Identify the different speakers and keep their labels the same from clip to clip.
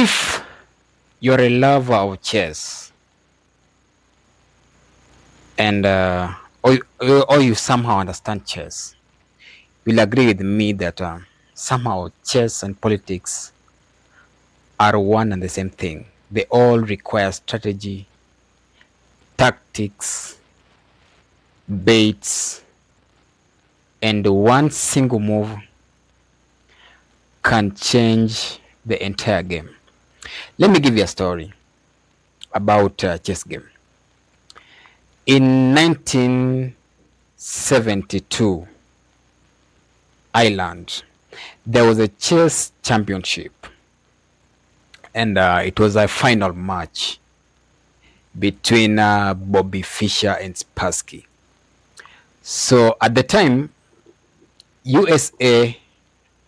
Speaker 1: If you're a lover of chess and or you somehow understand chess, you'll agree with me that somehow chess and politics are one and the same thing. They all require strategy, tactics, baits, and one single move can change the entire game. Let me give you a story about chess game. In 1972, Ireland, there was a chess championship, and it was a final match between Bobby Fischer and Spassky. So at the time, USA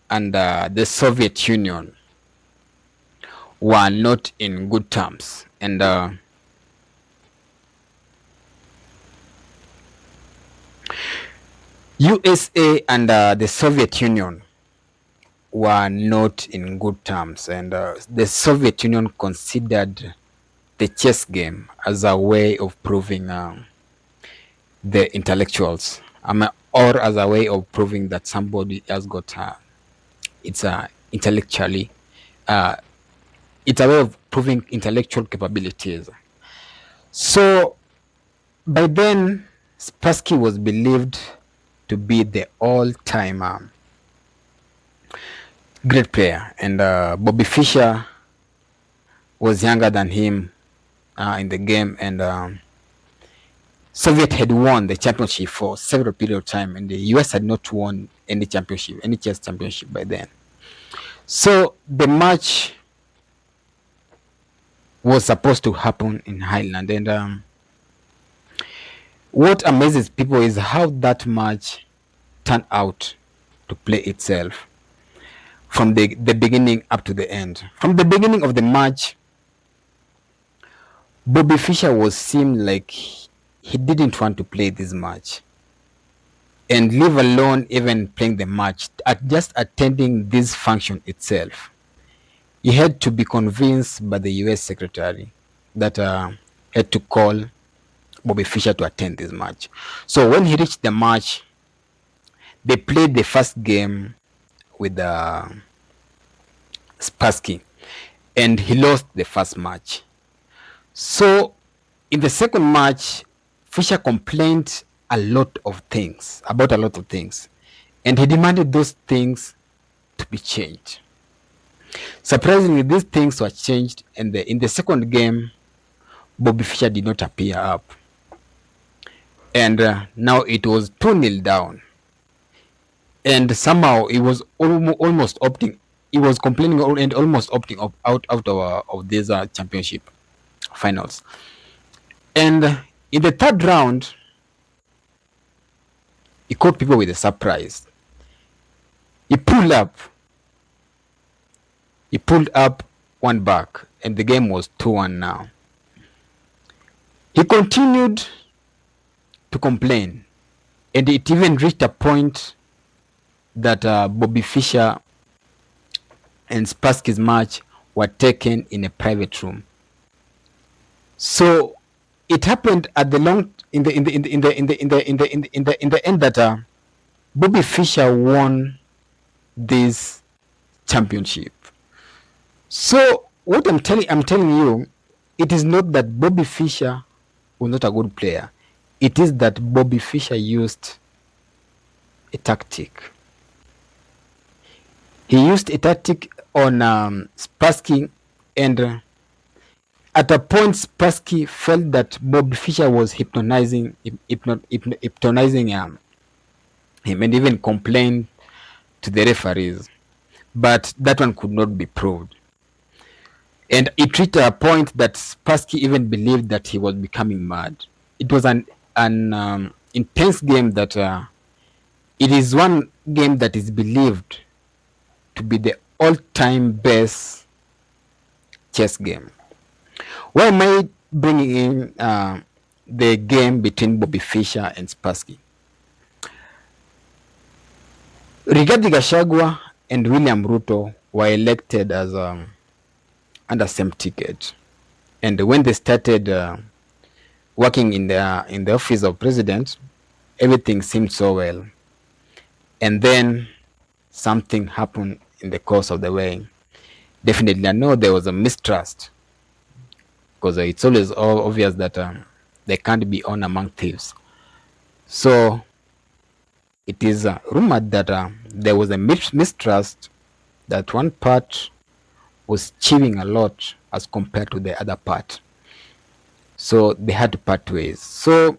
Speaker 1: and the Soviet Union were not in good terms, and USA and the Soviet Union were not in good terms, and the Soviet Union considered the chess game as a way of proving the intellectuals, or as a way of proving that somebody has got it's intellectually it's a way of proving intellectual capabilities. So by then, Spassky was believed to be the all-time great player, and Bobby Fischer was younger than him in the game, and Soviet had won the championship for several period of time, and the US had not won any championship, any chess championship by then. So the match was supposed to happen in Highland, and what amazes people is how that match turned out to play itself from the beginning up to the end. From the beginning of the match, Bobby Fischer seemed like he didn't want to play this match, and leave alone even playing the match. At just attending this function itself, he had to be convinced by the US secretary that had to call Bobby Fischer to attend this match. So when he reached the match, they played the first game with Spassky, and he lost the first match. So in the second match, Fischer complained about a lot of things, and he demanded those things to be changed. Surprisingly, these things were changed, and in the second game, Bobby Fischer did not appear up, and now it was 2-0 down, and somehow he was almost opting. He was complaining and almost opting out of these championship finals. And in the third round, he caught people with a surprise. He pulled up one back, and the game was 2-1 now. He continued to complain, and it even reached a point that Bobby Fischer and Spassky's match were taken in a private room. So it happened at the in the end that Bobby Fischer won this championship. So what I'm telling you, it is not that Bobby Fischer was not a good player. It is that Bobby Fischer used a tactic. He used a tactic on Spassky, and at a point, Spassky felt that Bobby Fischer was hypnotizing him, and even complained to the referees. But that one could not be proved. And it reached a point that Spassky even believed that he was becoming mad. It was an intense game that it is one game that is believed to be the all-time best chess game. Why am I bringing in the game between Bobby Fischer and Spassky? Rigathi Gachagua and William Ruto were elected as under same ticket. And when they started working in the office of president, everything seemed so well. And then something happened in the course of the way. Definitely, I know there was a mistrust, because it's always obvious that they can't be on among thieves. So it is rumored that there was a mistrust, that one part was achieving a lot as compared to the other part. So they had to part ways. So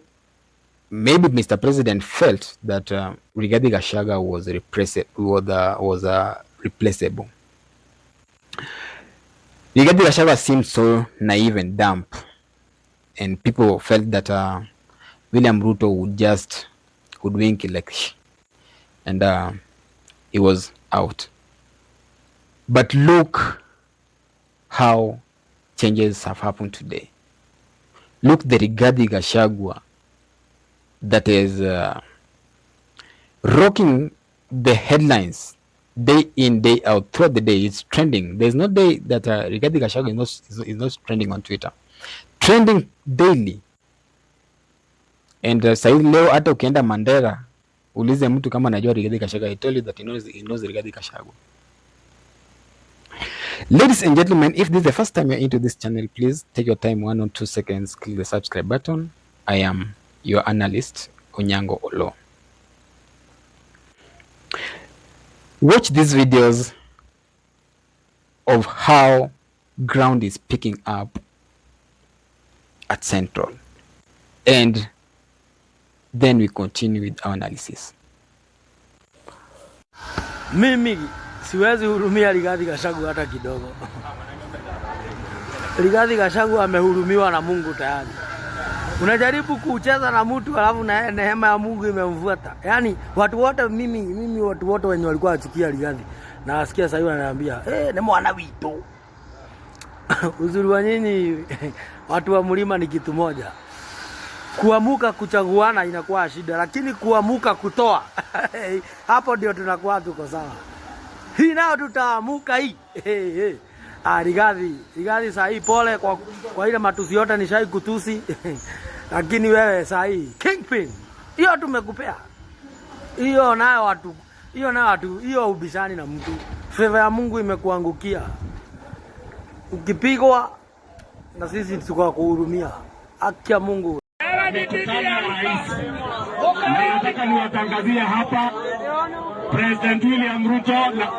Speaker 1: maybe Mr. President felt that Rigathi Gachagua was replaceable. Rigathi Gachagua seemed so naive and dumb, and people felt that William Ruto would just hoodwink election, and he was out. But look how changes have happened today. Look, the Rigathi Gachagua that is rocking the headlines day in, day out, throughout the day. It's trending. There's no day that Rigathi Gachagua is not trending on Twitter. Trending daily. And sahii leo hata ukienda Mandera ulize mtu kama anajua Rigathi Gachagua, I tell you that he knows Rigathi Gachagua. Ladies and gentlemen, if this is the first time you're into this channel, please take your time, 1 or 2 seconds, click the subscribe button. I am your analyst, Onyango Olo. Watch these videos of how ground is picking up at Central, and then we continue with our analysis.
Speaker 2: Mimi siwezi hurumia Rigathi Gachagua hata kidogo. Rigathi Gachagua amehurumiwa na Mungu tayari. Unajaribu kucheza na mtu alafu na neema ya Mungu imemfuata. Yaani watu wote mimi watu wote wenye walikuwa wachukia Rigathi, na asikia sasa hivi ananiambia, ni mwana wito. Uzuri wa nyinyi watu wa mlima ni kitu moja. Kuamuka kuchaguana inakuwa shida, lakini kuamuka kutoa hapo ndio tunakuwa tuko sawa. Hii nao tutaamuka hii. Rigathi saa hii pole kwa ile matusi yote nishai kutusi. Lakini wewe saa hii kingpin. Hiyo tumekupea. Hiyo nayo watu, hiyo ubishani na mtu. Favor ya Mungu imekuangukia. Ukipigwa na sisi tuko kuhurumia. Haki ya Mungu.
Speaker 3: Nataka niwatangazie hapa President William Ruto na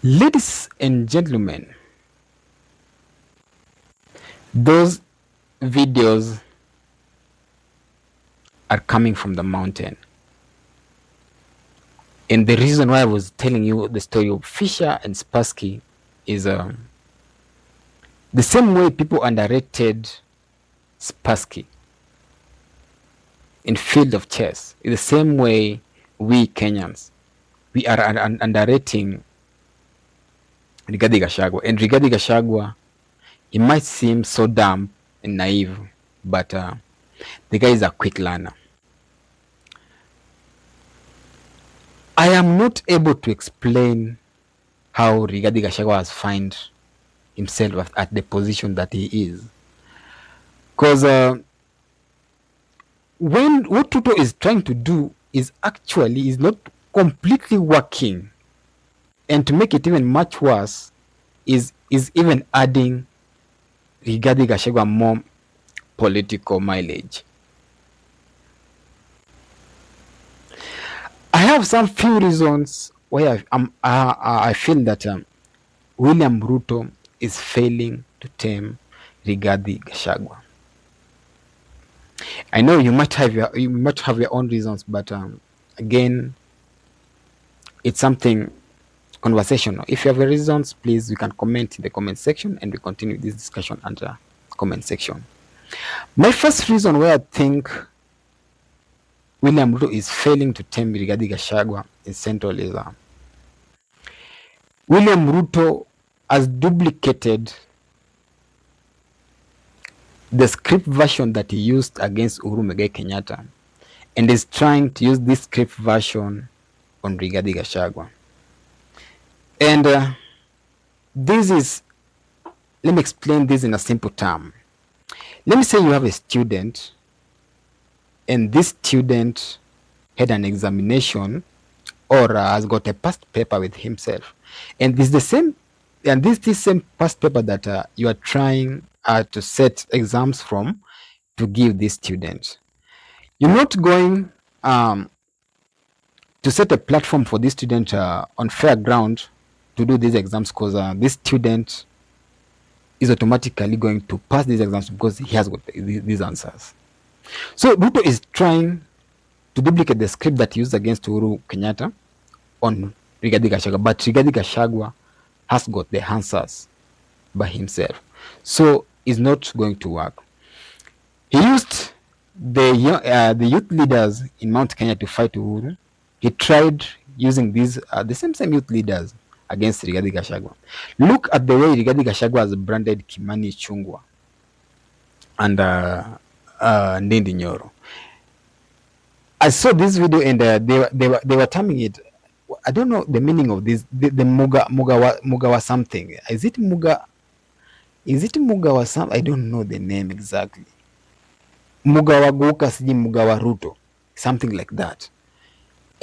Speaker 1: Ladies and gentlemen, those videos are coming from the mountain. And the reason why I was telling you the story of Fisher and Spassky is the same way people underrated Spassky in field of chess is the same way we Kenyans, we are underrating Rigathi Gachagua. And Rigathi Gachagua, it might seem so dumb and naive, but the guy is a quick learner. I am not able to explain how Rigathi Gachagua has found himself at the position that he is. Because when what Ruto is trying to do is not completely working. And to make it even much worse, is even adding Rigathi Gachagua more political mileage. I have some few reasons why I feel that William Ruto is failing to tame Rigathi Gachagua. I know you might have your own reasons, but again, it's something conversational. If you have reasons, please, you can comment in the comment section and we continue this discussion under comment section. My first reason why I think William Ruto is failing to tame Rigathi Gachagua in Central is William Ruto has duplicated the script version that he used against Uhuru Muigai Kenyatta and is trying to use this script version on Rigathi Gachagua. And this is, let me explain this in a simple term. Let me say you have a student and this student had an examination or has got a past paper with himself. And this is the same, and this same past paper that you are trying to set exams from to give this student. You're not going to set a platform for this student on fair ground to do these exams because this student is automatically going to pass these exams because he has got these answers. So Ruto is trying to duplicate the script that he used against Uhuru Kenyatta on Rigathi Gachagua, but Rigathi Gachagua has got the answers by himself. So it's not going to work. He used the youth leaders in Mount Kenya to fight Uhuru. He tried using these the same youth leaders against Rigathi Gachagua. Look at the way Rigathi Gachagua has branded Kimani Ichung'wah and Ndindi Nyoro. I saw this video and they were terming it. I don't know the meaning of this. The Mugawa something. Is it Mugawa something? I don't know the name exactly. Mugawa Goka siji Mugawa Ruto, something like that.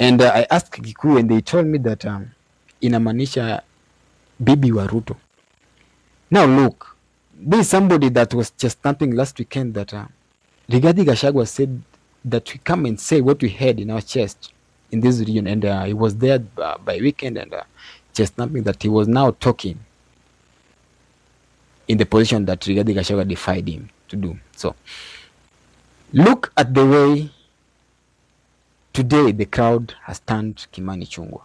Speaker 1: And I asked Kikuyu and they told me that inamaanisha bibi wa Ruto. Now look, this is somebody that was just stamping last weekend that Rigathi Gachagua said that we come and say what we had in our chest in this region, and he was there by weekend and just stamping that he was now talking in the position that Rigathi Gachagua defied him to do. So look at the way today the crowd has turned Kimani Ichung'wah.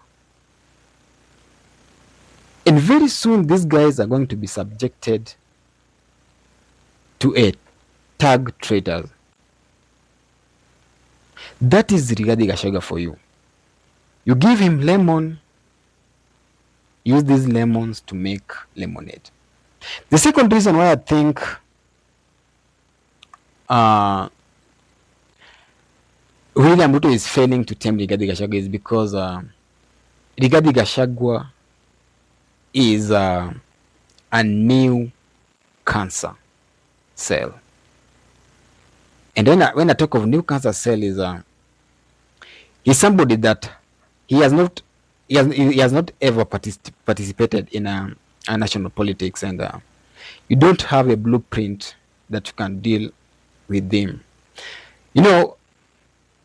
Speaker 1: And very soon these guys are going to be subjected to a tag traitors. That is Rigathi Gachagua for you. You give him lemon, use these lemons to make lemonade. The second reason why I think William Ruto is failing to tame Rigathi Gachagua is because Rigathi Gachagua is a new cancer cell. And when I talk of new cancer cell is he's somebody that he has not ever participated in a national politics, and you don't have a blueprint that you can deal with him. You know,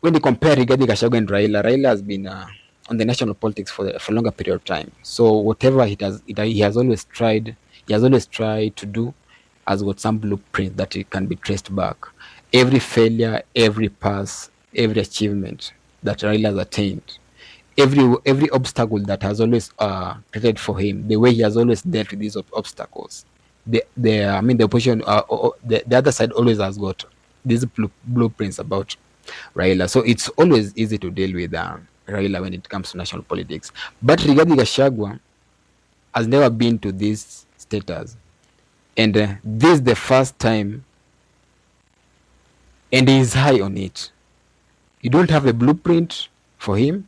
Speaker 1: when you compare Rigathi Gachagua and Raila has been on the national politics for a longer period of time. So whatever he has always tried to do has got some blueprint that it can be traced back. Every failure, every pass, every achievement that Raila has attained, every obstacle that has always created for him, the way he has always dealt with these obstacles. The opposition, the other side always has got these blueprints about Raila. So it's always easy to deal with Raila when it comes to national politics. But Rigathi Gachagua has never been to this status. And this is the first time, and he is high on it. You don't have a blueprint for him,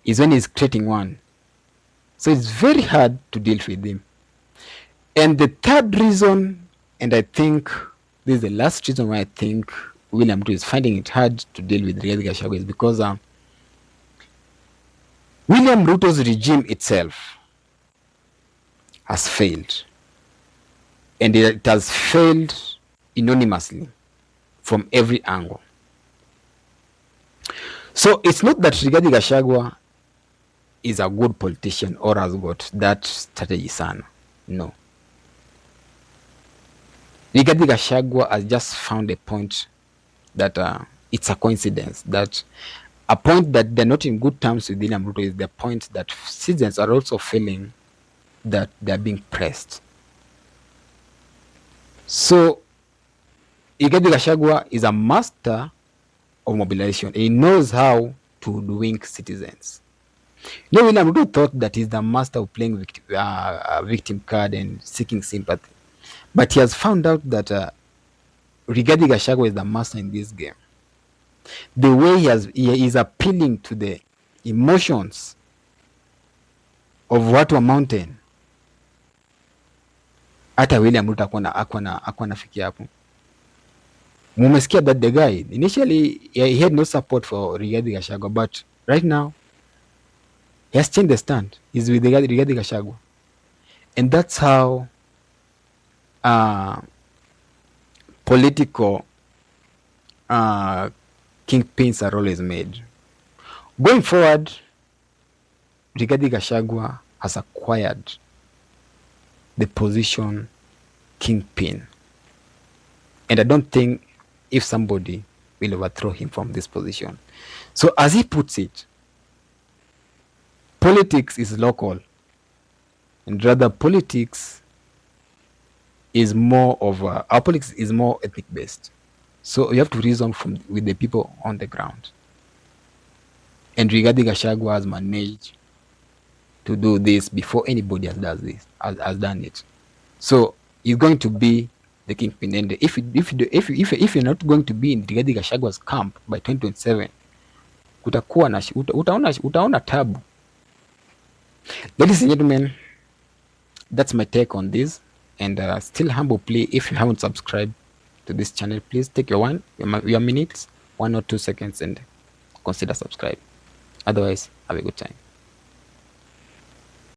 Speaker 1: is when he's creating one. So it's very hard to deal with him. And the third reason, and I think this is the last reason why I think William Ruto is finding it hard to deal with Rigathi Gachagua is because William Ruto's regime itself has failed. And it has failed anonymously from every angle. So it's not that Rigathi Gachagua is a good politician or has got that strategy sana. No. Rigathi Gachagua has just found a point that it's a coincidence that a point that they're not in good terms with William Ruto is the point that citizens are also feeling that they're being pressed. So Rigathi Gachagua is a master of mobilization. He knows how to wink citizens. You know, William Ruto thought that he's the master of playing victim card and seeking sympathy. But he has found out that Rigathi Gachagua is the master in this game. The way he is appealing to the emotions of watu wa mountain, hata William Ruto akuwa nafikia hapo. Mumesikia that the guy initially he had no support for Rigathi Gachagua, but right now he has changed the stand. He's with Rigathi Gachagua, and that's how political kingpins are always made. Going forward, Rigathi Gachagua has acquired the position kingpin, and I don't think if somebody will overthrow him from this position. So as he puts it, politics is local, and rather politics is more of our politics is more ethnic based. So you have to reason with the people on the ground. And Rigathi Gachagua has managed to do this before anybody has done it. So he's going to be the kingpin. And if you're not going to be in Rigathi Gachagua's camp by 2027, utaona tabu. Ladies and gentlemen, that's my take on this. And still humble plea, if you haven't subscribed to this channel, please take your minutes, 1 or 2 seconds, and consider subscribe. Otherwise, have a good time.